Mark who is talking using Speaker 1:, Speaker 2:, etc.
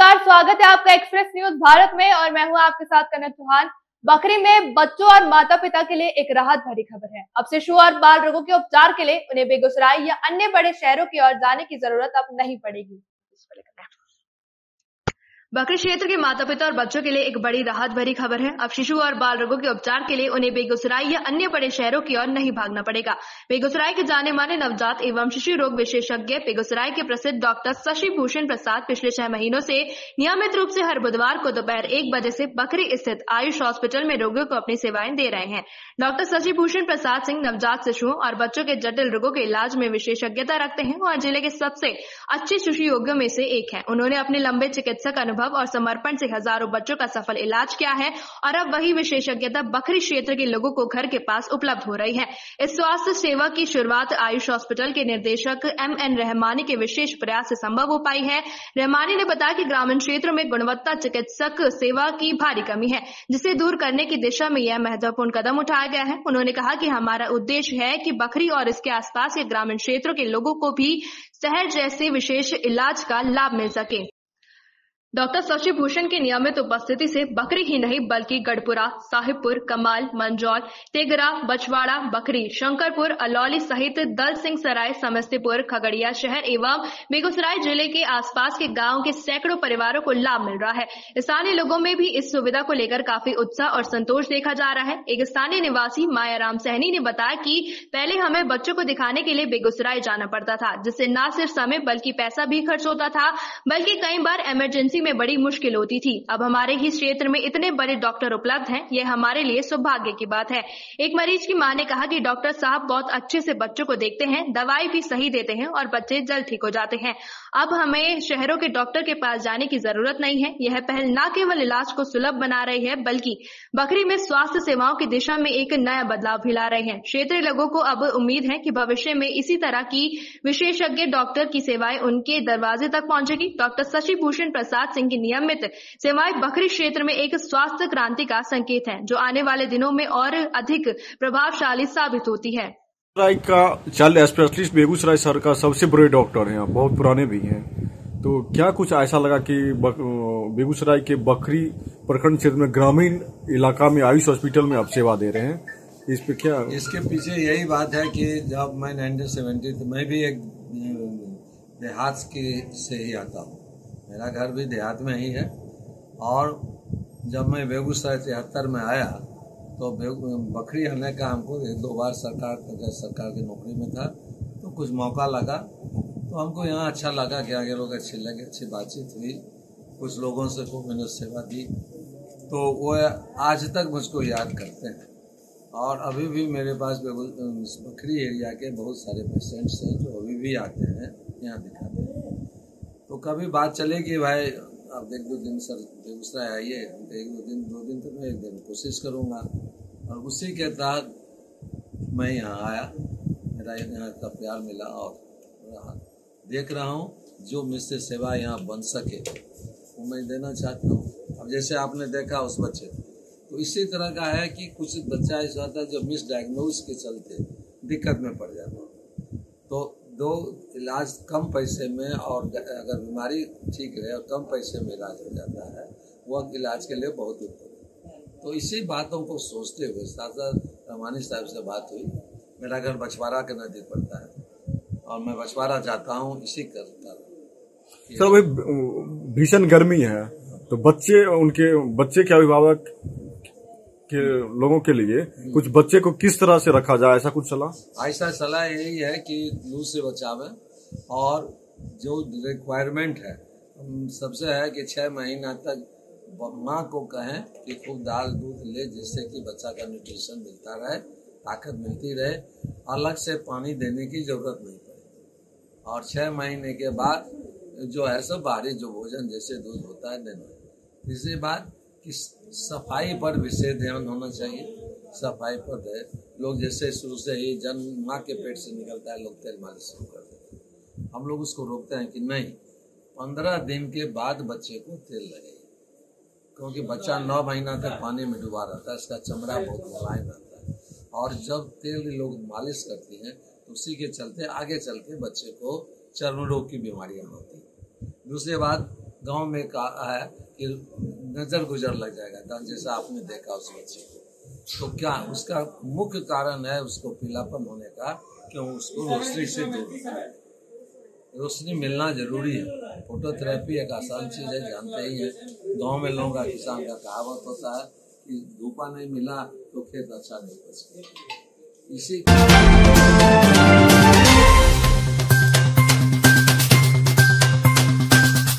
Speaker 1: नमस्कार, स्वागत है आपका एक्सप्रेस न्यूज भारत में और मैं हूं आपके साथ कनक चौहान। बखरी में बच्चों और माता पिता के लिए एक राहत भरी खबर है। अब शिशु और बाल रोगों के उपचार के लिए उन्हें बेगूसराय या अन्य बड़े शहरों की ओर जाने की जरूरत अब नहीं पड़ेगी। बखरी क्षेत्र के माता पिता और बच्चों के लिए एक बड़ी राहत भरी खबर है। अब शिशु और बाल रोगों के उपचार के लिए उन्हें बेगूसराय या अन्य बड़े शहरों की ओर नहीं भागना पड़ेगा। बेगूसराय के जाने माने नवजात एवं शिशु रोग विशेषज्ञ बेगूसराय के प्रसिद्ध डॉक्टर शशि भूषण प्रसाद पिछले 6 महीनों से नियमित रूप से हर बुधवार को दोपहर 1 बजे से बखरी स्थित आयुष हॉस्पिटल में रोगियों को अपनी सेवाएं दे रहे हैं। डॉक्टर शशि भूषण प्रसाद सिंह नवजात शिशुओं और बच्चों के जटिल रोगों के इलाज में विशेषज्ञता रखते हैं और जिले के सबसे अच्छे शिशु रोगियों में से एक है। उन्होंने अपने लंबे चिकित्सक अनुभव और समर्पण से हजारों बच्चों का सफल इलाज किया है और अब वही विशेषज्ञता बखरी क्षेत्र के लोगों को घर के पास उपलब्ध हो रही है। इस स्वास्थ्य सेवा की शुरुआत आयुष हॉस्पिटल के निर्देशक MN रहमानी के विशेष प्रयास से संभव हो पाई है। रहमानी ने बताया कि ग्रामीण क्षेत्रों में गुणवत्ता चिकित्सक सेवा की भारी कमी है, जिसे दूर करने की दिशा में यह महत्वपूर्ण कदम उठाया गया है। उन्होंने कहा कि हमारा उद्देश्य है कि बखरी और इसके आसपास के ग्रामीण क्षेत्रों के लोगों को भी शहर जैसे विशेष इलाज का लाभ मिल सके। डॉक्टर शशि भूषण की नियमित उपस्थिति से बखरी ही नहीं बल्कि गढ़पुरा, साहिबपुर, कमाल, मंजौल, तेगरा, बछवाड़ा, बखरी, शंकरपुर, अलौली सहित दल सिंह सराय, समस्तीपुर, खगड़िया शहर एवं बेगूसराय जिले के आसपास के गांवों के सैकड़ों परिवारों को लाभ मिल रहा है। स्थानीय लोगों में भी इस सुविधा को लेकर काफी उत्साह और संतोष देखा जा रहा है। एक स्थानीय निवासी मायाराम सहनी ने बताया कि पहले हमें बच्चों को दिखाने के लिए बेगूसराय जाना पड़ता था, जिससे न सिर्फ समय बल्कि पैसा भी खर्च होता था, बल्कि कई बार इमरजेंसी में बड़ी मुश्किल होती थी। अब हमारे ही क्षेत्र में इतने बड़े डॉक्टर उपलब्ध हैं, यह हमारे लिए सौभाग्य की बात है। एक मरीज की मां ने कहा कि डॉक्टर साहब बहुत अच्छे से बच्चों को देखते हैं, दवाई भी सही देते हैं और बच्चे जल्द ठीक हो जाते हैं। अब हमें शहरों के डॉक्टर के पास जाने की जरूरत नहीं है। यह पहल न केवल इलाज को सुलभ बना रही है, बल्कि बखरी में स्वास्थ्य सेवाओं की दिशा में एक नया बदलाव भी ला रहे हैं। क्षेत्रीय लोगों को अब उम्मीद है कि भविष्य में इसी तरह की विशेषज्ञ डॉक्टर की सेवाएं उनके दरवाजे तक पहुंचेगी। डॉक्टर शशि भूषण प्रसाद सिंह की नियमित सेवाएं बखरी क्षेत्र में एक स्वास्थ्य क्रांति का संकेत है, जो आने वाले दिनों में और अधिक प्रभावशाली साबित होती है।
Speaker 2: बेगूसराय का चाइल्ड स्पेशलिस्ट बेगूसराय शहर का सबसे बड़े डॉक्टर हैं, बहुत पुराने भी हैं। तो क्या कुछ ऐसा लगा कि बेगूसराय के बखरी प्रखंड क्षेत्र में ग्रामीण इलाका में आयुष हॉस्पिटल में आप सेवा दे रहे हैं, इस पे क्या?
Speaker 3: इसके पीछे यही बात है कि जब मैं 1970 तो मैं भी एक देहात से ही आता हूँ। मेरा घर भी देहात में ही है और जब मैं बेगूसराय 73 में आया तो बखरी आने का हमको 1-2 बार सरकार की नौकरी में था, तो कुछ मौका लगा तो हमको यहाँ अच्छा लगा कि आगे लोग अच्छे लगे, अच्छी बातचीत हुई, कुछ लोगों से को मैंने सेवा दी, तो वो आज तक मुझको याद करते हैं। और अभी भी मेरे पास बखरी एरिया के बहुत सारे पेशेंट्स हैं जो अभी भी आते हैं यहाँ दिखाते हैं। तो कभी बात चले कि भाई अब 1-2 दिन सर बेगूसराय आइए, 1-2 दिन तो मैं 1 दिन कोशिश करूँगा, और उसी के तहत मैं यहाँ आया। मेरा यहाँ का प्यार मिला और देख रहा हूँ जो मुझसे सेवा यहाँ बन सके वो मैं देना चाहता हूँ। अब जैसे आपने देखा उस बच्चे, तो इसी तरह का है कि कुछ बच्चा ऐसा होता है जो मिस डायग्नोज के चलते दिक्कत में पड़ जाता है, तो दो इलाज कम पैसे में और अगर बीमारी ठीक रहे और कम पैसे में इलाज हो जाता है, वह इलाज के लिए बहुत उत्तम है। तो इसी बातों को सोचते हुए साथ रहमानी साहब से बात हुई। मेरा घर बछवाड़ा के नजदीक पड़ता है और मैं बछवाड़ा जाता हूँ इसी करता।
Speaker 2: सर भाई भीषण गर्मी है, तो बच्चे के अभिभावक के लोगों के लिए कुछ बच्चे को किस तरह से रखा जाए, ऐसा कुछ सलाह?
Speaker 3: ऐसा सलाह यही है कि लू से बचावे और जो रिक्वायरमेंट है सबसे है कि 6 महीना तक माँ को कहें कि खूब दाल दूध ले, जिससे कि बच्चा का न्यूट्रिशन मिलता रहे, ताकत मिलती रहे, अलग से पानी देने की जरूरत नहीं पड़े। और 6 महीने के बाद जो है सब बाहरी जो भोजन जैसे दूध होता है देना। तीसरी बात कि सफाई पर विशेष ध्यान होना चाहिए। सफाई पर है, लोग जैसे शुरू से ही जन्म माँ के पेट से निकलता है, लोग तेल मालिश शुरू कर देते हैं। हम लोग उसको रोकते हैं कि नहीं, 15 दिन के बाद बच्चे को तेल लगे, क्योंकि बच्चा 9 महीना तक पानी में डूबा रहता है, इसका चमड़ा बहुत मुलायम रहता है, और जब तेल लोग मालिश करती हैं तो उसी के चलते आगे चल के बच्चे को चर्म रोग की बीमारियां होती हैं। दूसरी बात, गांव में कहा है कि नजर गुजर लग जाएगा, जैसा आपने देखा उस बच्चे को। तो क्या उसका मुख्य कारण है उसको पीलापन होने का, क्यों उसको रोशनी से दूर, रोशनी मिलना जरूरी है। फोटोथेरेपी एक आसान चीज है, जानते ही है। गांव में लोगों का, किसान का कहावत होता है कि धूपा नहीं मिला तो खेत अच्छा नहीं बचता। इसी